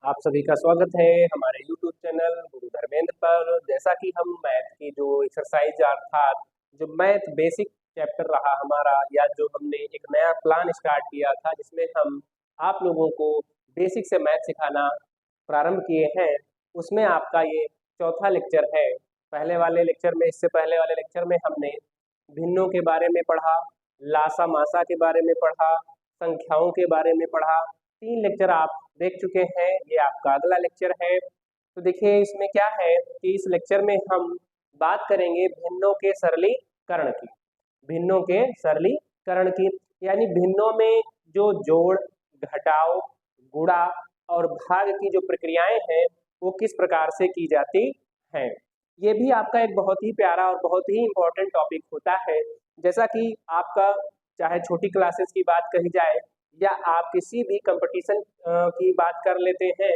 आप सभी का स्वागत है हमारे YouTube चैनल गुरु धर्मेंद्र पर। जैसा कि हम मैथ की जो एक्सरसाइज अर्थात जो मैथ बेसिक चैप्टर रहा हमारा, या जो हमने एक नया प्लान स्टार्ट किया था जिसमें हम आप लोगों को बेसिक से मैथ सिखाना प्रारंभ किए हैं, उसमें आपका ये चौथा लेक्चर है। पहले वाले लेक्चर में इससे पहले वाले लेक्चर में हमने भिन्नों के बारे में पढ़ा, लासा मासा के बारे में पढ़ा, संख्याओं के बारे में पढ़ा। 3 लेक्चर आप देख चुके हैं, ये आपका अगला लेक्चर है। तो देखिए इसमें क्या है कि इस लेक्चर में हम बात करेंगे भिन्नों के सरलीकरण की। भिन्नों के सरलीकरण की यानी भिन्नों में जो जोड़, घटाव, गुणा और भाग की जो प्रक्रियाएं हैं वो किस प्रकार से की जाती हैं। ये भी आपका एक बहुत ही प्यारा और बहुत ही इम्पोर्टेंट टॉपिक होता है। जैसा कि आपका चाहे छोटी क्लासेस की बात कही जाए या आप किसी भी कंपटीशन की बात कर लेते हैं,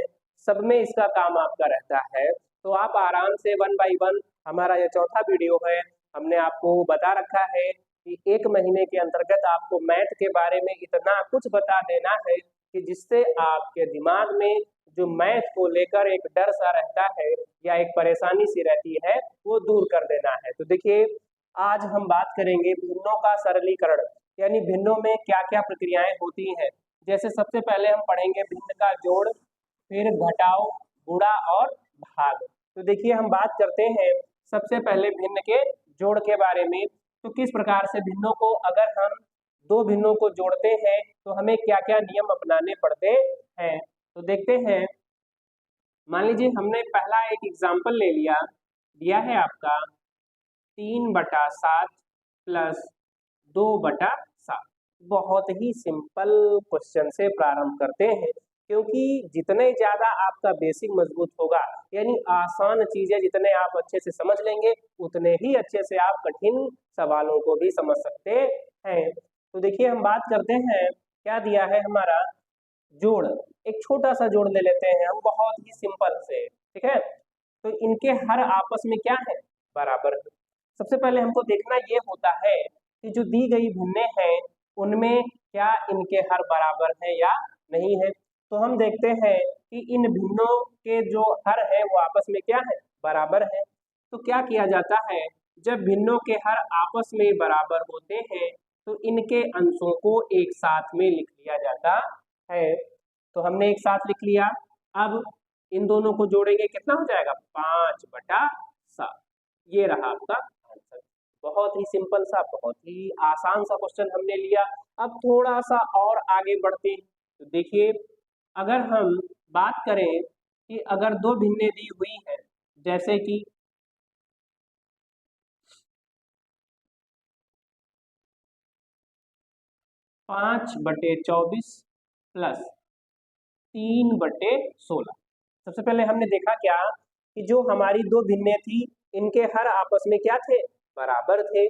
सब में इसका काम आपका रहता है। तो आप आराम से 1 बाय 1 हमारा ये चौथा वीडियो है, हमने आपको बता रखा है कि 1 महीने के अंतर्गत आपको मैथ के बारे में इतना कुछ बता देना है कि जिससे आपके दिमाग में जो मैथ को लेकर एक डर सा रहता है या एक परेशानी सी रहती है वो दूर कर देना है। तो देखिए आज हम बात करेंगे भिन्नों का सरलीकरण, यानी भिन्नों में क्या क्या प्रक्रियाएं होती हैं। जैसे सबसे पहले हम पढ़ेंगे भिन्न का जोड़, फिर घटाव, गुणा और भाग। तो देखिए हम बात करते हैं सबसे पहले भिन्न के जोड़ के बारे में। तो किस प्रकार से भिन्नों को, अगर हम दो भिन्नों को जोड़ते हैं तो हमें क्या क्या नियम अपनाने पड़ते हैं। तो देखते हैं, मान लीजिए हमने पहला एक एग्जाम्पल ले लिया, दिया है आपका 3/7 प्लस 2/7। बहुत ही सिंपल क्वेश्चन से प्रारंभ करते हैं, क्योंकि जितने ज्यादा आपका बेसिक मजबूत होगा, यानी आसान चीजें जितने आप अच्छे से समझ लेंगे, उतने ही अच्छे से आप कठिन सवालों को भी समझ सकते हैं। तो देखिए हम बात करते हैं, क्या दिया है हमारा जोड़। एक छोटा सा जोड़ ले लेते हैं हम, बहुत ही सिंपल से, ठीक है। तो इनके हर आपस में क्या है, बराबर है। सबसे पहले हमको देखना ये होता है कि जो दी गई भिन्नें हैं उनमें क्या इनके हर बराबर है या नहीं है। तो हम देखते हैं कि इन भिन्नों के जो हर है वो आपस में क्या है, बराबर है। तो क्या किया जाता है, जब भिन्नों के हर आपस में बराबर होते हैं तो इनके अंशों को एक साथ में लिख लिया जाता है। तो हमने एक साथ लिख लिया। अब इन दोनों को जोड़ेंगे, कितना हो जाएगा, 5/7। ये रहा आपका आंसर। बहुत ही सिंपल सा, बहुत ही आसान सा क्वेश्चन हमने लिया। अब थोड़ा सा और आगे बढ़ते हैं। तो देखिए अगर हम बात करें कि अगर दो भिन्नें दी हुई हैं, जैसे कि 5/24 प्लस 3/16। सबसे पहले हमने देखा क्या कि जो हमारी दो भिन्नें थी इनके हर आपस में क्या थे, बराबर थे।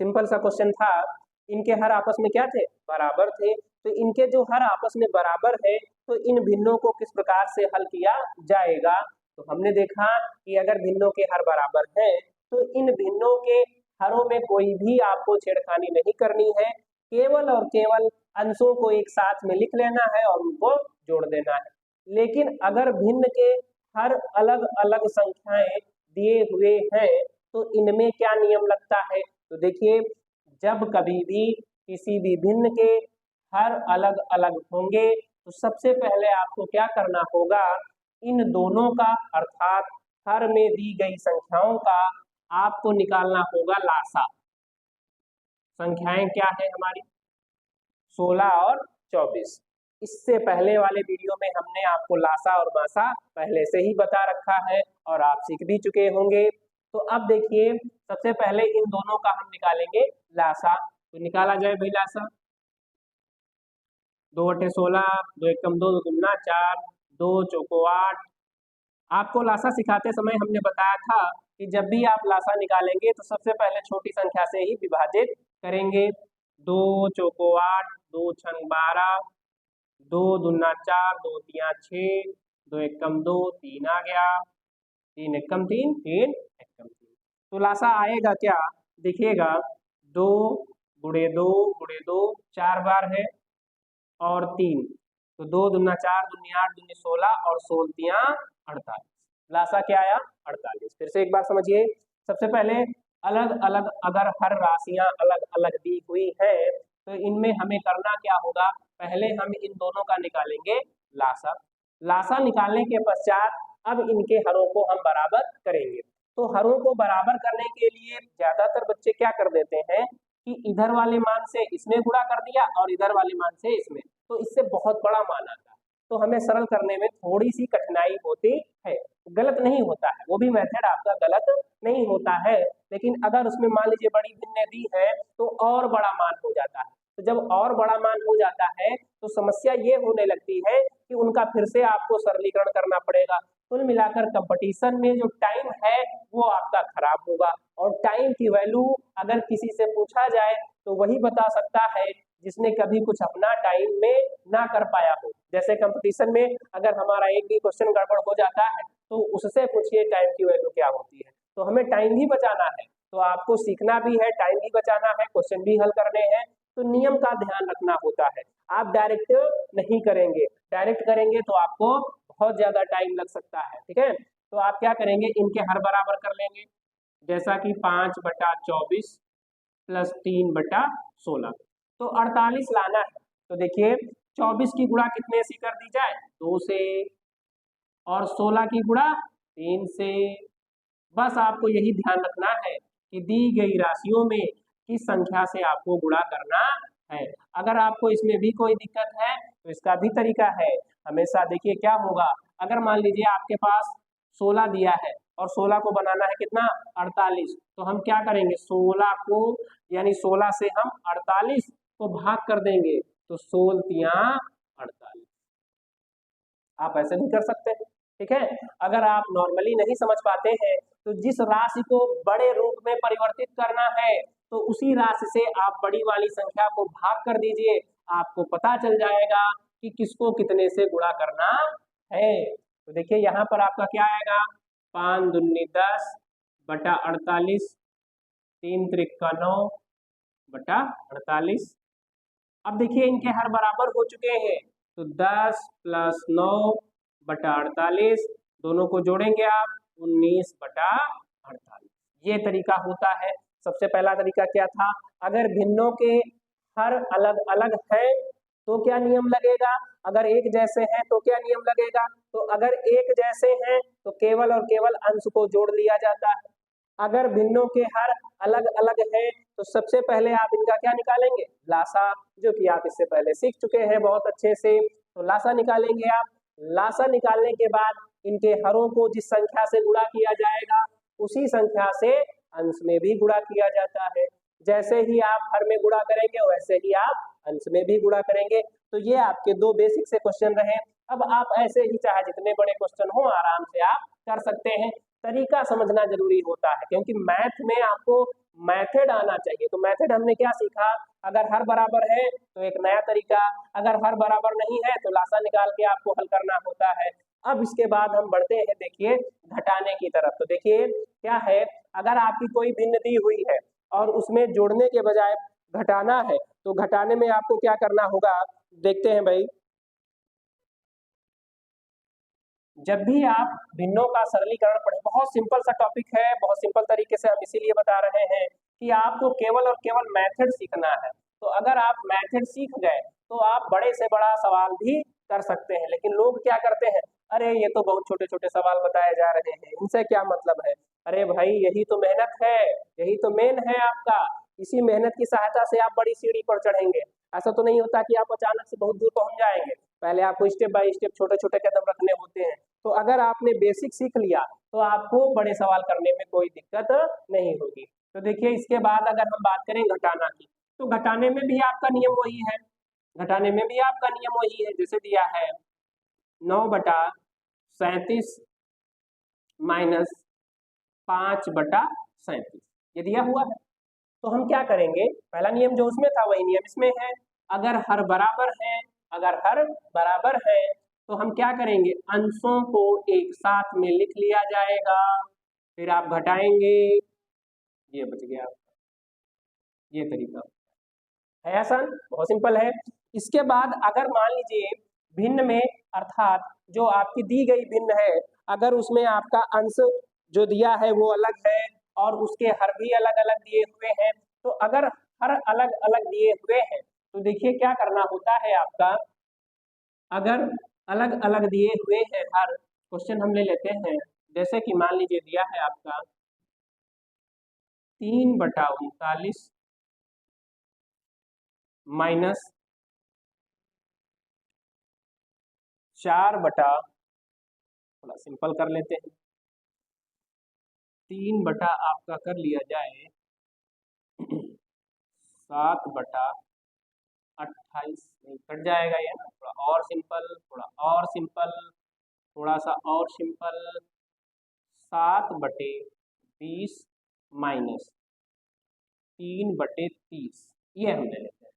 सिंपल सा क्वेश्चन था, इनके हर आपस में क्या थे, बराबर थे। तो इनके जो हर आपस में बराबर है तो इन भिन्नों को किस प्रकार से हल किया जाएगा। तो हमने देखा कि अगर भिन्नों के हर बराबर है तो इन भिन्नों के हरों में कोई भी आपको छेड़खानी नहीं करनी है, केवल और केवल अंशों को एक साथ में लिख लेना है और उनको जोड़ देना है। लेकिन अगर भिन्न के हर अलग अलग संख्याएं दिए हुए हैं तो इनमें क्या नियम लगता है। तो देखिए जब कभी भी किसी भी भिन्न के हर अलग अलग होंगे तो सबसे पहले आपको क्या करना होगा, इन दोनों का अर्थात हर में दी गई संख्याओं का आपको निकालना होगा लासा। संख्याएं क्या है हमारी, 16 और 24। इससे पहले वाले वीडियो में हमने आपको लासा और मासा पहले से ही बता रखा है और आप सीख भी चुके होंगे। तो अब देखिए सबसे पहले इन दोनों का हम निकालेंगे लासा। तो निकाला जाए भाई लासा। 2/16, 2 एकम 2, 2 दूना 4, 2 चौको 8। आपको लासा सिखाते समय हमने बताया था कि जब भी आप लासा निकालेंगे तो सबसे पहले छोटी संख्या से ही विभाजित करेंगे। 2 चौको 8, 2 छंग 12, 2 दूना 4, 2 तिया 6, 2 एकम 2, 3 आ गया, 3 एकम 3, 3 एकम 3। तो लासा आएगा क्या, देखिएगा 2 गुणे 2 गुणे 2 4 बार है और 3 तो 2 दूना 4, दूनी 8, दूनी 16 और 16 48। लासा क्या आया? 48। फिर से एक बार समझिए, सबसे पहले अलग अलग अगर हर राशियां अलग अलग दी हुई है तो इनमें हमें करना क्या होगा, पहले हम इन दोनों का निकालेंगे लासा। लासा निकालने के पश्चात अब इनके हरों को हम बराबर करेंगे। तो हरों को बराबर करने के लिए ज्यादातर बच्चे क्या कर देते हैं कि इधर वाले मान से इसमें गुणा कर दिया और इधर वाले मान से इसमें, तो इससे बहुत बड़ा मान आता है, तो हमें सरल करने में थोड़ी सी कठिनाई होती है। गलत नहीं होता है, वो भी मेथड आपका गलत नहीं होता है, लेकिन अगर उसमें मान लीजिए बड़ी भिन्न दी है तो और बड़ा मान हो जाता है। तो जब और बड़ा मान हो जाता है तो समस्या ये होने लगती है कि उनका फिर से आपको सरलीकरण करना पड़ेगा। कुल मिलाकर कंपटीशन में जो टाइम है वो आपका खराब होगा, और टाइम की वैल्यू अगर किसी से पूछा जाए तो वही बता सकता है जिसने कभी कुछ अपना टाइम में ना कर पाया हो। जैसे कंपटीशन में अगर हमारा एक भी क्वेश्चन गड़बड़ हो जाता है तो उससे पूछिए टाइम की वैल्यू क्या होती है। तो हमें टाइम भी बचाना है, तो आपको सीखना भी है, टाइम भी बचाना है, क्वेश्चन भी हल करने हैं, तो नियम का ध्यान रखना होता है। आप डायरेक्ट नहीं करेंगे, डायरेक्ट करेंगे तो आपको बहुत ज्यादा टाइम लग सकता है, ठीक है। तो आप क्या करेंगे, इनके हर बराबर कर लेंगे, जैसा कि 5/24 प्लस 3/16, तो 48 लाना है। तो देखिए 24 की गुणा कितने से कर दी जाए, 2 से, और 16 की गुणा 3 से। बस आपको यही ध्यान रखना है कि दी गई राशियों में किस संख्या से आपको गुणा करना है। अगर आपको इसमें भी कोई दिक्कत है तो इसका भी तरीका है। हमेशा देखिए क्या होगा, अगर मान लीजिए आपके पास 16 दिया है और 16 को बनाना है कितना, 48, तो हम क्या करेंगे, 16 को यानी 16 से हम 48 को भाग कर देंगे, तो 16 48। आप ऐसे भी कर सकते हैं, ठीक है। अगर आप नॉर्मली नहीं समझ पाते हैं तो जिस राशि को बड़े रूप में परिवर्तित करना है तो उसी राशि से आप बड़ी वाली संख्या को भाग कर दीजिए, आपको पता चल जाएगा कि किसको कितने से गुणा करना है। तो देखिए यहाँ पर आपका क्या आएगा, 5 दूनी 10 बटा 48, 3 त्रिका 9 बटा 48। अब देखिए इनके हर बराबर हो चुके हैं, तो 10 प्लस 9 बटा 48, दोनों को जोड़ेंगे आप 19 बटा 48। ये तरीका होता है। सबसे पहला तरीका क्या था, अगर भिन्नों के हर अलग अलग है तो क्या नियम लगेगा, अगर एक जैसे हैं तो क्या नियम लगेगा, तो अगर एक जैसे हैं तो केवल और केवल अंश को जोड़ लिया जाता है। अगर भिन्नों के हर अलग अलग है तो सबसे पहले आप इनका क्या निकालेंगे, लासा, जो कि आप इससे पहले सीख चुके हैं बहुत अच्छे से। तो लासा निकालेंगे आप, लासा निकालने के बाद इनके हरों को जिस संख्या से गुणा किया जाएगा उसी संख्या से अंश में भी गुणा किया जाता है। जैसे ही आप हर में गुणा करेंगे वैसे ही आप अंश में भी गुणा करेंगे। तो ये आपके दो बेसिक से क्वेश्चन रहे। अब आप ऐसे ही चाहे जितने बड़े क्वेश्चन हो आराम से आप कर सकते हैं। तरीका समझना जरूरी होता है क्योंकि मैथ में आपको मेथड आना चाहिए। तो मेथड हमने क्या सीखा, अगर हर बराबर है तो एक नया तरीका, अगर हर बराबर नहीं है तो लासा निकाल के आपको हल करना होता है। अब इसके बाद हम बढ़ते हैं देखिए घटाने की तरफ। तो देखिए क्या है, अगर आपकी कोई भिन्न दी हुई है और उसमें जोड़ने के बजाय घटाना है तो घटाने में आपको क्या करना होगा, देखते हैं भाई। जब भी आप भिन्नों का सरलीकरण पढ़े, बहुत सिंपल सा टॉपिक है, बहुत सिंपल तरीके से हम इसीलिए बता रहे हैं कि आपको केवल और केवल मेथड सीखना है। तो अगर आप मेथड सीख गए तो आप बड़े से बड़ा सवाल भी कर सकते हैं। लेकिन लोग क्या करते हैं, अरे ये तो बहुत छोटे छोटे सवाल बताए जा रहे हैं, इनसे क्या मतलब है। अरे भाई यही तो मेहनत है, यही तो मेन है आपका, इसी मेहनत की सहायता से आप बड़ी सीढ़ी पर चढ़ेंगे। ऐसा तो नहीं होता कि आप अचानक से बहुत दूर पहुंच जाएंगे, पहले आपको स्टेप बाय स्टेप छोटे छोटे कदम रखने होते हैं। तो अगर आपने बेसिक सीख लिया तो आपको बड़े सवाल करने में कोई दिक्कत नहीं होगी। तो देखिए इसके बाद अगर हम बात करें घटाना की, तो घटाने में भी आपका नियम वही है, घटाने में भी आपका नियम वही है। जैसे दिया है 9/37 माइनस 5/37, ये दिया हुआ है। तो हम क्या करेंगे, पहला नियम जो उसमें था वही नियम इसमें है। अगर हर बराबर है, अगर हर बराबर है तो हम क्या करेंगे, अंशों को एक साथ में लिख लिया जाएगा, फिर आप घटाएंगे, ये बच गया। ये तरीका है आसान, बहुत सिंपल है। इसके बाद अगर मान लीजिए भिन्न में अर्थात जो आपकी दी गई भिन्न है, अगर उसमें आपका अंश जो दिया है वो अलग है और उसके हर भी अलग अलग दिए हुए हैं, तो अगर हर अलग अलग दिए हुए हैं तो देखिए क्या करना होता है आपका, अगर अलग अलग दिए हुए हैं हर, क्वेश्चन हम ले लेते हैं, जैसे कि मान लीजिए दिया है आपका 3/39 माइनस 4 बटा, थोड़ा सिंपल कर लेते हैं, 3 बटा आपका कर लिया जाए 7/28, कट जाएगा ये ना, थोड़ा और सिंपल, थोड़ा और सिंपल, थोड़ा सा और सिंपल, 7/20 माइनस 3/30, ये हम ले लेते हैं।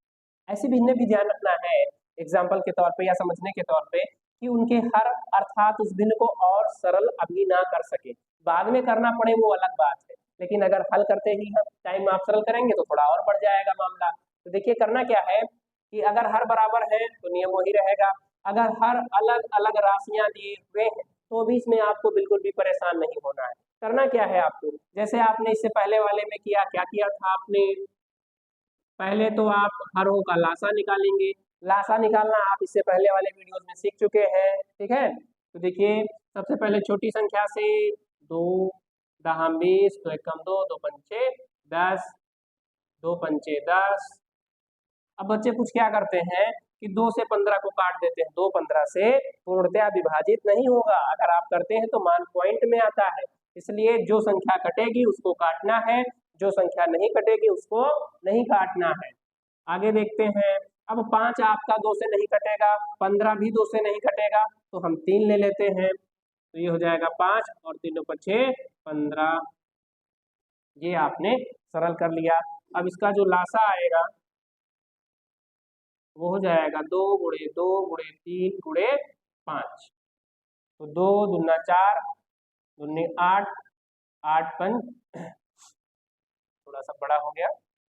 ऐसे भिन्न भी ध्यान रखना है एग्जाम्पल के तौर पे या समझने के तौर पे कि उनके हर अर्थात उस भिन्न को और सरल अभी ना कर सके, बाद में करना पड़े वो अलग बात है, लेकिन अगर हल करते ही हम टाइम आप सरल करेंगे तो थोड़ा और बढ़ जाएगा मामला। तो देखिए करना क्या है कि अगर हर बराबर है तो नियम वही रहेगा, अगर हर अलग अलग राशियां दिए हुए हैं तो भी इसमें आपको बिल्कुल भी परेशान नहीं होना है। करना क्या है आपको, जैसे आपने इससे पहले वाले में किया, क्या किया था आपने, पहले तो आप हरों का लासा निकालेंगे, लासा निकालना आप इससे पहले वाले वीडियोस में सीख चुके हैं, ठीक है। तो देखिए सबसे पहले छोटी संख्या से 2 दहाम 20, 2 एकम 2, 2 पंचे 10, 2 पंचे 10। अब बच्चे कुछ क्या करते हैं कि 2 से 15 को काट देते हैं, 2 15 से पूर्णतया विभाजित नहीं होगा, अगर आप करते हैं तो मान पॉइंट में आता है, इसलिए जो संख्या कटेगी उसको काटना है, जो संख्या नहीं कटेगी उसको नहीं काटना है। आगे देखते हैं, अब 5 आपका 2 से नहीं कटेगा, 15 भी 2 से नहीं कटेगा, तो हम 3 ले लेते हैं, तो ये हो जाएगा 5 और 3 5 15, ये आपने सरल कर लिया। अब इसका जो लासा आएगा वो हो जाएगा 2 गुणे 2 गुणे 3 गुणे 5, तो 2 दूना 4, दूनी 8, 8 पंच, थोड़ा सा बड़ा हो गया,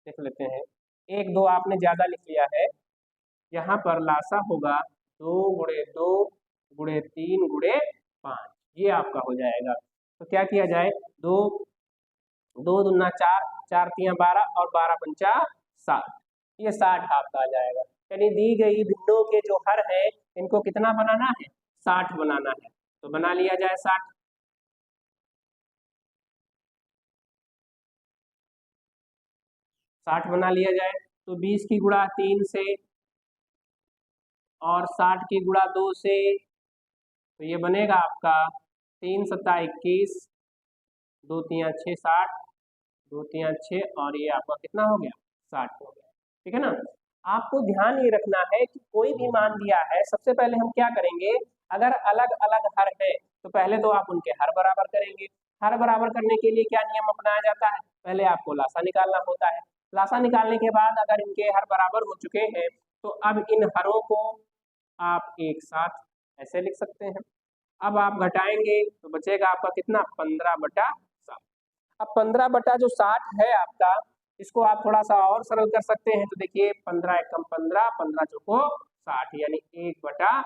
देख लेते हैं, 1 2 आपने ज्यादा लिख लिया है, यहाँ पर लासा होगा 2 गुणे 2 गुणे 3 गुणे 5, ये आपका हो जाएगा। तो क्या किया जाए, 2 2 दूना 4, 4 तिया 12 और 12 पंचा 60, ये 60 आपका आ जाएगा। यानी दी गई भिन्नों के जो हर है इनको कितना बनाना है, 60 बनाना है, तो बना लिया जाए 60। 60 बना लिया जाए, तो 20 की गुणा 3 से और 60 की गुणा 2 से, तो ये बनेगा आपका 3 सत्ता 21, 2 तिया 6 60, 2 तिया 6 और ये आपका कितना हो गया, 60 हो गया, ठीक है ना। आपको ध्यान ये रखना है कि कोई भी मान दिया है, सबसे पहले हम क्या करेंगे, अगर अलग अलग हर है तो पहले तो आप उनके हर बराबर करेंगे, हर बराबर करने के लिए क्या नियम अपनाया जाता है, पहले आपको लासा निकालना होता है, लासा निकालने के बाद अगर इनके हर बराबर हो चुके हैं तो अब इन हरों को आप एक साथ ऐसे लिख सकते हैं, अब आप घटाएंगे तो बचेगा आपका कितना, 15/7। अब 15 जो 60 है आपका, इसको आप थोड़ा सा और सरल कर सकते हैं, तो देखिए 15 एकम 15, 15 चौको 60, यानी 1/4,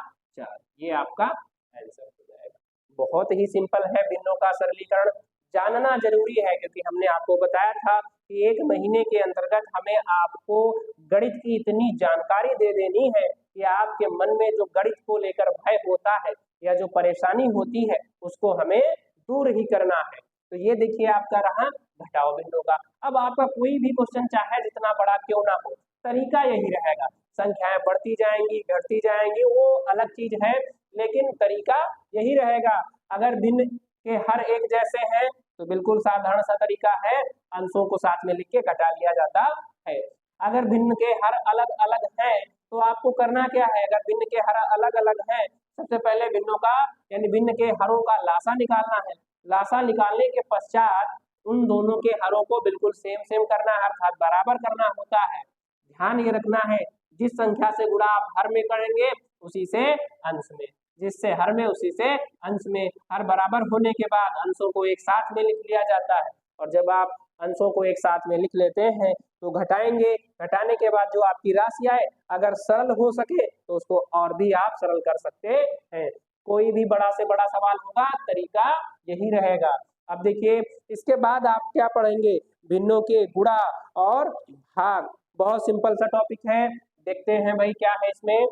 ये आपका आंसर हो जाएगा। बहुत ही सिंपल है भिन्नों का सरलीकरण, जानना जरूरी है क्योंकि हमने आपको बताया था कि 1 महीने के अंतर्गत हमें आपको गणित की इतनी जानकारी दे देनी है कि आपके मन में जो गणित को लेकर भय होता है या जो परेशानी होती है उसको हमें दूर ही करना है। तो ये देखिए आपका रहा घटाओ बिंदु का। अब आपका कोई भी क्वेश्चन चाहे जितना बड़ा क्यों ना हो, तरीका यही रहेगा, संख्याएं बढ़ती जाएंगी घटती जाएंगी वो अलग चीज है, लेकिन तरीका यही रहेगा। अगर भिन्न के हर एक जैसे हैं तो बिल्कुल साधारण सा तरीका है, अंशों को साथ में लिख के घटा लिया जाता है। अगर भिन्न के हर अलग अलग हैं तो आपको करना क्या है, अगर भिन्न के हर अलग अलग हैं सबसे पहले भिन्नों का यानी भिन्न के हरों का लासा निकालना है, लासा निकालने के पश्चात उन दोनों के हरों को बिल्कुल सेम सेम करना है, अर्थात बराबर करना होता है। ध्यान ये रखना है जिस संख्या से गुणा आप हर में करेंगे उसी से अंश में, जिससे हर में उसी से अंश में, हर बराबर होने के बाद अंशों को एक साथ में लिख लिया जाता है, और जब आप अंशों को एक साथ में लिख लेते हैं, तो घटाएंगे, घटाने के बाद जो आपकी राशि आए, अगर सरल हो सके तो उसको और भी आप सरल कर सकते हैं। कोई भी बड़ा से बड़ा सवाल होगा, तरीका यही रहेगा। अब देखिए इसके बाद आप क्या पढ़ेंगे, भिन्नों के गुणा और भाग। बहुत सिंपल सा टॉपिक है, देखते हैं भाई क्या है इसमें,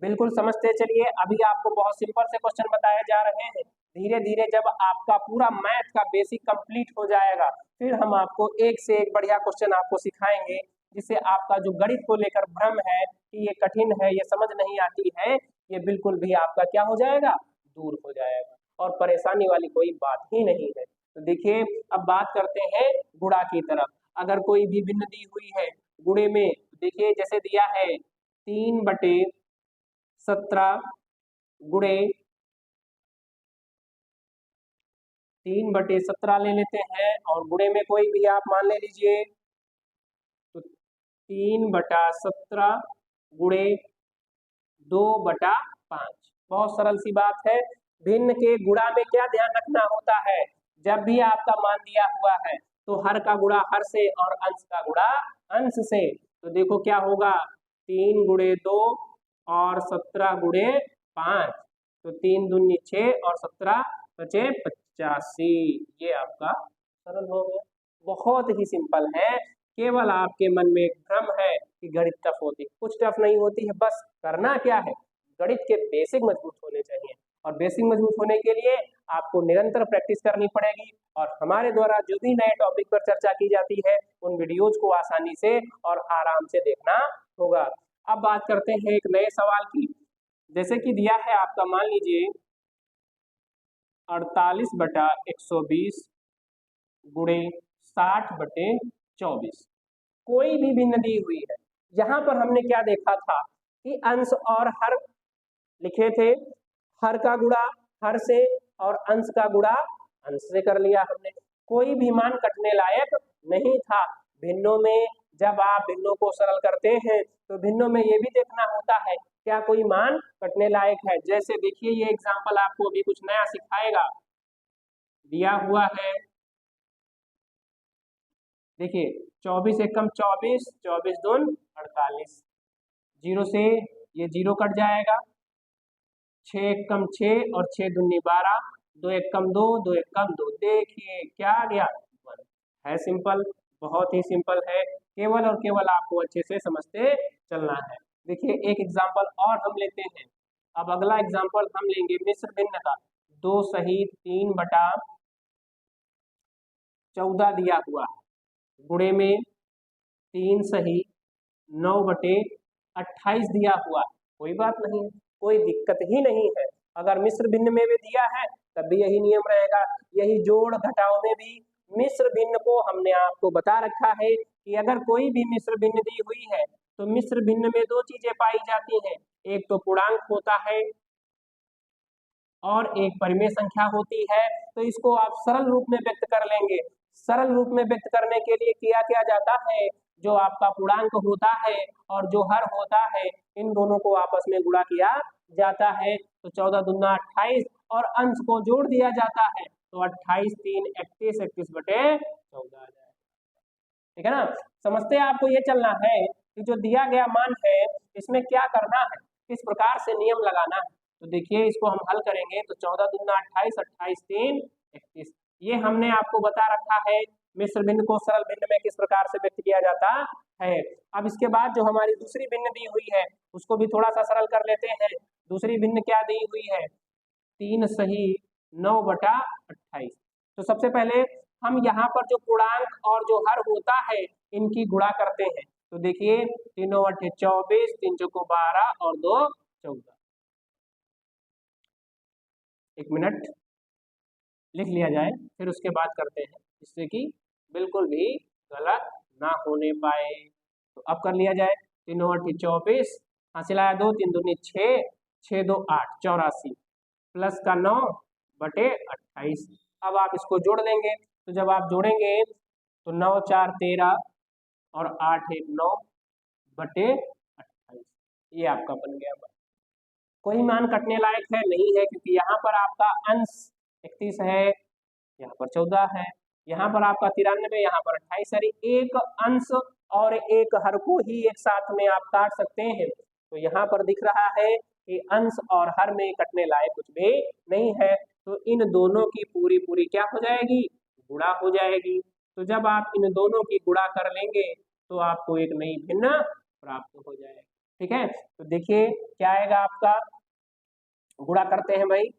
बिल्कुल समझते चलिए। अभी आपको बहुत सिंपल से क्वेश्चन बताए जा रहे हैं, धीरे धीरे जब आपका पूरा मैथ का बेसिक कंप्लीट हो जाएगा, फिर हम आपको एक से एक बढ़िया क्वेश्चन आपको सिखाएंगे, जिससे आपका जो गणित को लेकर भ्रम है कि ये कठिन है, ये समझ नहीं आती है, ये बिल्कुल भी आपका क्या हो जाएगा, दूर हो जाएगा, और परेशानी वाली कोई बात ही नहीं है। तो देखिए अब बात करते हैं गुणा की तरफ। अगर कोई भी भिन्न दी हुई है गुणे में, देखिए जैसे दिया है 3/17 गुणे 3/17 ले लेते हैं, और गुणे में कोई भी आप मान ले लीजिए, तो 3/17 गुणे 2/5। बहुत सरल सी बात है। भिन्न के गुणा में क्या ध्यान रखना होता है, जब भी आपका मान दिया हुआ है तो हर का गुणा हर से और अंश का गुणा अंश से। तो देखो क्या होगा, 3 × 2 और 17 × 5, तो 3 दूनी 6 और 17 बचे 85। ये आपका सरल हो गया, बहुत ही सिंपल है। केवल आपके मन में एक भ्रम है कि गणित टफ होती है, कुछ टफ नहीं होती है। बस करना क्या है, गणित के बेसिक मजबूत होने चाहिए, और बेसिक मजबूत होने के लिए आपको निरंतर प्रैक्टिस करनी पड़ेगी। और हमारे द्वारा जो भी नए टॉपिक पर चर्चा की जाती है, उन वीडियोज को आसानी से और आराम से देखना होगा। अब बात करते हैं एक नए सवाल की। जैसे कि दिया है आपका, मान लीजिए 48/120 गुणे 60/24, कोई भी भिन्न दी हुई है। यहाँ पर हमने क्या देखा था कि अंश और हर लिखे थे, हर का गुणा हर से और अंश का गुणा अंश से कर लिया हमने, कोई भी मान कटने लायक नहीं था। भिन्नों में जब आप भिन्नों को सरल करते हैं, तो भिन्नों में ये भी देखना होता है क्या कोई मान कटने लायक है। जैसे देखिए ये एग्जाम्पल आपको अभी कुछ नया सिखाएगा, दिया हुआ है, देखिए 24 एकम 24, 24 दून 48, जीरो से ये जीरो कट जाएगा, 6 एकम 6 और 6 दूनी 12, 2 एकम 2, 2 एकम 2, देखिए क्या आ गया, 1 है। सिंपल, बहुत ही सिंपल है, केवल और केवल आपको अच्छे से समझते चलना है। देखिए एक एग्जाम्पल और हम लेते हैं। अब अगला एग्जाम्पल हम लेंगे मिश्र भिन्न का। 2 सही 3/14 दिया हुआ है, गुणे में 3 सही 9/28 दिया हुआ है। कोई बात नहीं, कोई दिक्कत ही नहीं है। अगर मिश्र भिन्न में भी दिया है तब भी यही नियम रहेगा, यही जोड़ घटाव में भी मिश्र भिन्न को हमने आपको बता रखा है कि अगर कोई भी मिश्र भिन्न दी हुई है, तो मिश्र भिन्न में दो चीजें पाई जाती हैं, एक तो पूर्णांक होता है और एक परिमेय संख्या होती है। तो इसको आप सरल रूप में व्यक्त कर लेंगे। सरल रूप में व्यक्त करने के लिए किया क्या जाता है, जो आपका पूर्णांक होता है और जो हर होता है, इन दोनों को आपस में गुणा किया जाता है, तो 14 दूना 28, और अंश को जोड़ दिया जाता है, तो 28 3 31, 31/14 आ जाएगा। ठीक है ना। समझते आपको ये चलना है कि जो दिया गया मान है इसमें क्या करना है, किस प्रकार से नियम लगाना है। तो देखिए इसको हम हल करेंगे, तो 14 दूना 28, 28 3 31, ये हमने आपको बता रखा है मिश्र भिन्न को सरल भिन्न में किस प्रकार से व्यक्त किया जाता है। अब इसके बाद जो हमारी दूसरी भिन्न दी हुई है, उसको भी थोड़ा सा सरल कर लेते हैं। दूसरी भिन्न क्या दी हुई है, 3 सही 9/28। तो सबसे पहले हम यहाँ पर जो पूर्णांक और जो हर होता है, इनकी गुणा करते हैं। तो देखिए 3 × 8 24, 3 चौको 12 और 2 14। एक मिनट लिख लिया जाए, फिर उसके बाद करते हैं, जिससे कि बिल्कुल भी गलत ना होने पाए। तो अब कर लिया जाए, 3 × 8 24, हासिल आया 2, 3 दूनी 6, 6 2 8 84, प्लस का 9/28। अब आप इसको जोड़ लेंगे, तो जब आप जोड़ेंगे तो 9 4 13 और 8 1 9/28, ये आपका बन गया। कोई मान कटने लायक है नहीं है, क्योंकि यहाँ पर आपका अंश 31 है, यहाँ पर 14 है, यहाँ पर आपका 93, यहाँ पर 28, सॉरी एक अंश और एक हर को ही एक साथ में आप काट सकते हैं। तो यहाँ पर दिख रहा है कि अंश और हर में कटने लायक कुछ भी नहीं है, तो इन दोनों की पूरी पूरी क्या हो जाएगी, गुणा हो जाएगी। तो जब आप इन दोनों की गुणा कर लेंगे तो आपको एक नई भिन्न प्राप्त हो जाएगी। ठीक है, तो देखिए क्या आएगा आपका, गुणा करते हैं भाई।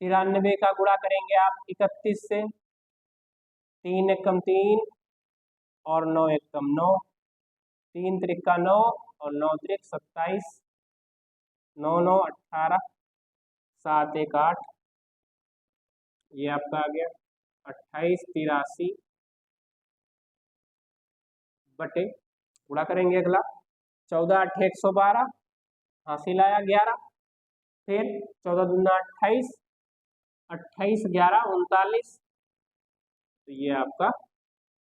93 का गुणा करेंगे आप 31 से, 3 एकम 3 और 9 एकम 9, 3 त्रिका 9 और 9 त्रिक 27, 9 9 18, 7 1 8, ये आपका आ गया 28 83 बटे, गुणा करेंगे अगला 14 8 112, हासिल आया 11, फिर 14 दूना 28, 28 11 39, तो ये आपका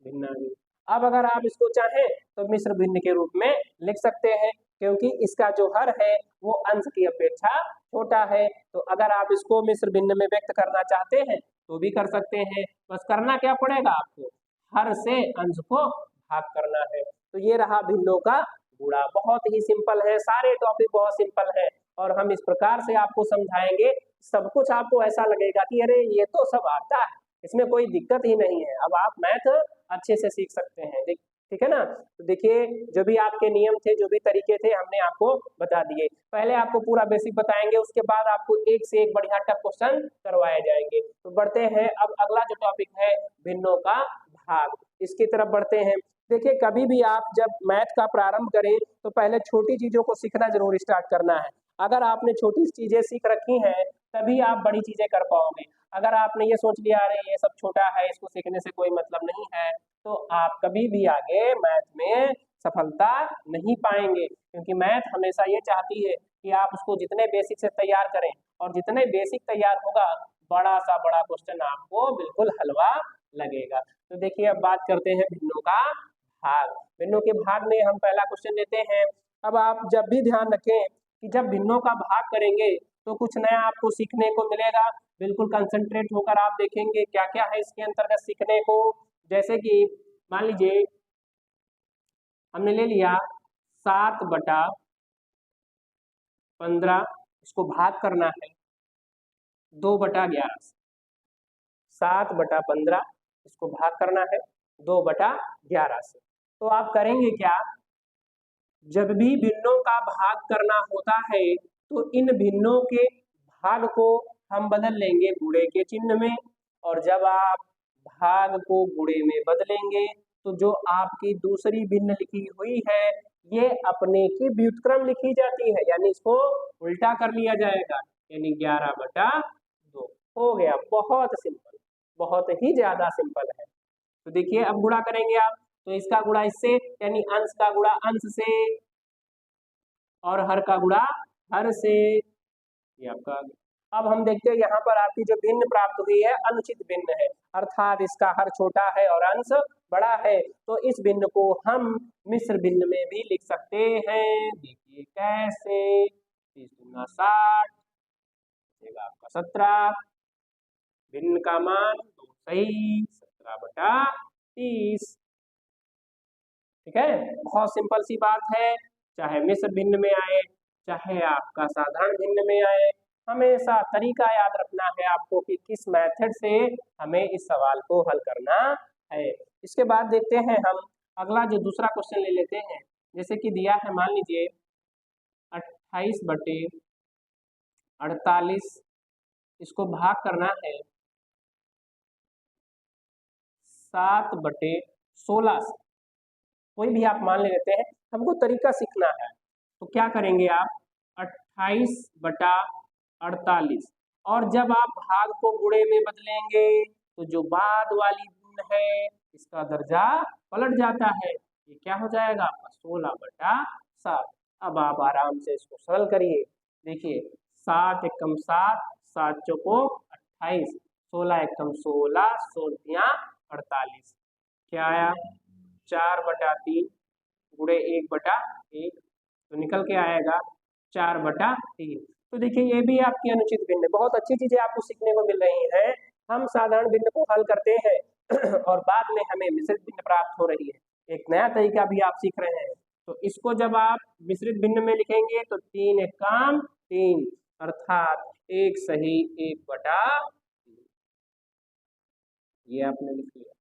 भिन्न आ गया। अब अगर आप इसको चाहें तो मिश्र भिन्न के रूप में लिख सकते हैं, क्योंकि इसका जो हर है वो अंश की अपेक्षा छोटा है। तो अगर आप इसको मिश्र भिन्न में व्यक्त करना चाहते हैं तो भी कर सकते हैं, बस करना क्या पड़ेगा आपको, हर से अंश को भाग करना है। तो ये रहा भिन्नों का गुणा, बहुत ही सिंपल है, सारे टॉपिक बहुत सिंपल है और हम इस प्रकार से आपको समझाएंगे, सब कुछ आपको ऐसा लगेगा कि अरे ये तो सब आता है, इसमें कोई दिक्कत ही नहीं है। अब आप मैथ अच्छे से सीख सकते हैं, ठीक है ना। तो देखिए जो भी आपके नियम थे, जो भी तरीके थे, हमने आपको बता दिए। पहले आपको पूरा बेसिक बताएंगे, उसके बाद आपको एक से एक बढ़िया टफ क्वेश्चन करवाए जाएंगे। तो बढ़ते हैं, अब अगला जो टॉपिक है भिन्नों का भाग, इसकी तरफ बढ़ते हैं। देखिए कभी भी आप जब मैथ का प्रारंभ करें तो पहले छोटी चीजों को सीखना जरूर स्टार्ट करना है। अगर आपने छोटी चीजें सीख रखी हैं तभी आप बड़ी चीजें कर पाओगे। अगर आपने ये सोच लिया अरे ये सब छोटा है, इसको सीखने से कोई मतलब नहीं है, तो आप कभी भी आगे मैथ में सफलता नहीं पाएंगे, क्योंकि मैथ हमेशा ये चाहती है कि आप उसको जितने बेसिक से तैयार करें, और जितने बेसिक तैयार होगा बड़ा सा बड़ा क्वेश्चन आपको बिल्कुल हलवा लगेगा। तो देखिए अब बात करते हैं भिन्नों का भाग। भिन्नों के भाग में हम पहला क्वेश्चन लेते हैं। अब आप जब भी ध्यान रखें कि जब भिन्नों का भाग करेंगे तो कुछ नया आपको सीखने को मिलेगा, बिल्कुल कंसंट्रेट होकर आप देखेंगे क्या क्या है इसके अंतर्गत सीखने को। जैसे कि मान लीजिए हमने ले लिया 7/15, इसको भाग करना है 2/11 से। 7/15 इसको भाग करना है 2/11 से। तो आप करेंगे क्या, जब भी भिन्नों का भाग करना होता है तो इन भिन्नों के भाग को हम बदल लेंगे गुणे के चिन्ह में, और जब आप भाग को गुणे में बदलेंगे तो जो आपकी दूसरी भिन्न लिखी हुई है ये अपने की व्युत्क्रम लिखी जाती है, यानी इसको उल्टा कर लिया जाएगा, यानी 11/2 हो गया। बहुत सिंपल, बहुत ही ज्यादा सिंपल है। तो देखिए अब गुणा करेंगे आप, तो इसका गुणा इससे, यानी अंश का गुणा अंश से और हर का गुणा हर से, ये आपका। अब हम देखते हैं यहाँ पर आपकी जो भिन्न प्राप्त हुई है अनुचित भिन्न है, अर्थात इसका हर छोटा है और अंश बड़ा है। तो इस भिन्न को हम मिश्र भिन्न में भी लिख सकते हैं। देखिए कैसे, 30 गुना 60 आपका 17, भिन्न का मान 2 सही 17/30। ठीक है, बहुत सिंपल सी बात है, चाहे मिश्र भिन्न में आए चाहे आपका साधारण भिन्न में आए, हमेशा तरीका याद रखना है आपको कि किस मेथड से हमें इस सवाल को हल करना है। इसके बाद देखते हैं हम अगला जो दूसरा क्वेश्चन ले लेते हैं। जैसे कि दिया है, मान लीजिए 28/48, इसको भाग करना है 7/16 से। कोई भी आप मान लेते हैं, हमको तरीका सीखना है। तो क्या करेंगे आप, 28/48, और जब आप भाग को गुणे में बदलेंगे तो जो बाद वाली भिन्न है इसका दर्जा पलट जाता है, ये क्या हो जाएगा आपका 16/7। अब आप आराम से इसको सरल करिए। देखिए 7 एकम 7, 7 चौको 28, 16 एकम 16, 16 48, क्या आया 4/3 गुणे 1/1, तो निकल के आएगा 4/3। तो देखिए ये भी आपकी अनुचित भिन्न, बहुत अच्छी चीजें आपको सीखने को मिल रही हैं हम साधारण भिन्न को हल करते हैं और बाद में हमें मिश्रित भिन्न प्राप्त हो रही है। एक नया तरीका भी आप सीख रहे हैं। तो इसको जब आप मिश्रित भिन्न में लिखेंगे तो 3 एक काम 3, अर्थात 1 सही 1/3, ये आपने लिख लिया।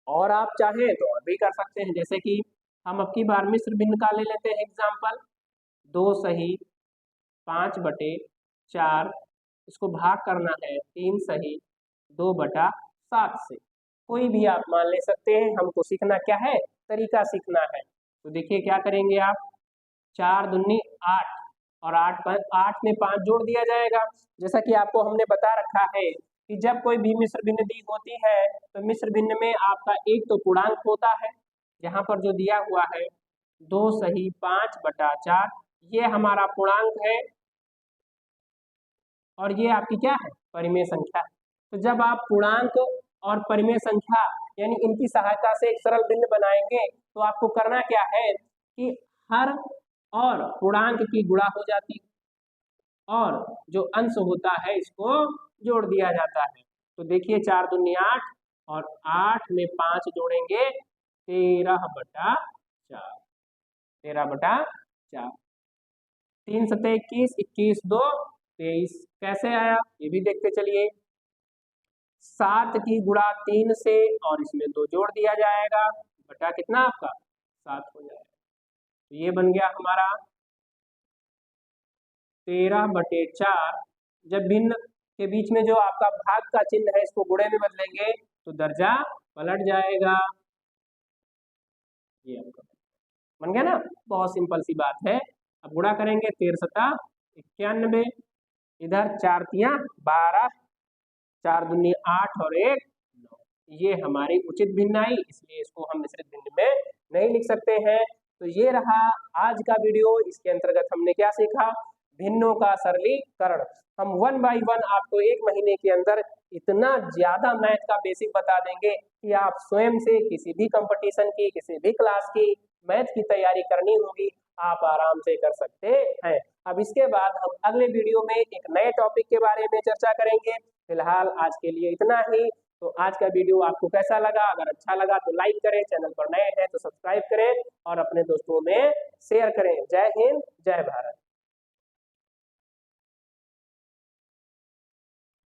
और आप चाहें तो और भी कर सकते हैं, जैसे कि हम अब की बार मिश्र भिन्न का ले लेते हैं एग्जाम्पल। 2 सही 5/4, इसको भाग करना है 3 सही 2/7 से। कोई भी आप मान ले सकते हैं, हमको सीखना क्या है, तरीका सीखना है। तो देखिए क्या करेंगे आप, 4 दूनी 8 और 8 में 5 जोड़ दिया जाएगा। जैसा कि आपको हमने बता रखा है कि जब कोई भी मिश्र भिन्न दी होती है तो मिश्र भिन्न में आपका एक तो पूर्णांक होता है, यहाँ पर जो दिया हुआ है 2 सही 5/4, ये हमारा पूर्णांक है और ये आपकी क्या है, परिमेय संख्या। तो जब आप पूर्णांक और परिमेय संख्या यानी इनकी सहायता से एक सरल भिन्न बनाएंगे तो आपको करना क्या है कि हर और पूर्णांक की गुणा हो जाती और जो अंश होता है इसको जोड़ दिया जाता है। तो देखिए 4 दूनी 8 और 8 में 5 जोड़ेंगे 13/4, 13/4, 3 सत्ते 21, 21 2 23, कैसे आया ये भी देखते चलिए। 7 की गुणा 3 से और इसमें 2 जोड़ दिया जाएगा, बटा कितना आपका 7 हो जाएगा। तो ये बन गया हमारा 13/4। जब भिन्न के बीच में जो आपका भाग का चिन्ह है इसको गुणे में बदलेंगे तो दर्जा पलट जाएगा। ये आपका बन गया ना, बहुत सिंपल सी बात है। अब गुणा करेंगे 13 सत्ता 91, इधर 4 तियां 12, 4 दूनी 8 और 1 9, ये हमारी उचित भिन्न आई, इसलिए इसको हम मिश्रित भिन्न में नहीं लिख सकते हैं। तो ये रहा आज का वीडियो। इसके अंतर्गत हमने क्या सीखा, भिन्नों का सरलीकरण। हम 1 बाय 1 आपको 1 महीने के अंदर इतना ज्यादा मैथ का बेसिक बता देंगे कि आप स्वयं से किसी भी कंपटीशन की, किसी भी क्लास की मैथ की तैयारी करनी होगी, आप आराम से कर सकते हैं। अब इसके बाद हम अगले वीडियो में एक नए टॉपिक के बारे में चर्चा करेंगे। फिलहाल आज के लिए इतना ही। तो आज का वीडियो आपको कैसा लगा, अगर अच्छा लगा तो लाइक करें, चैनल पर नए हैं तो सब्सक्राइब करें और अपने दोस्तों में शेयर करें। जय हिंद, जय भारत।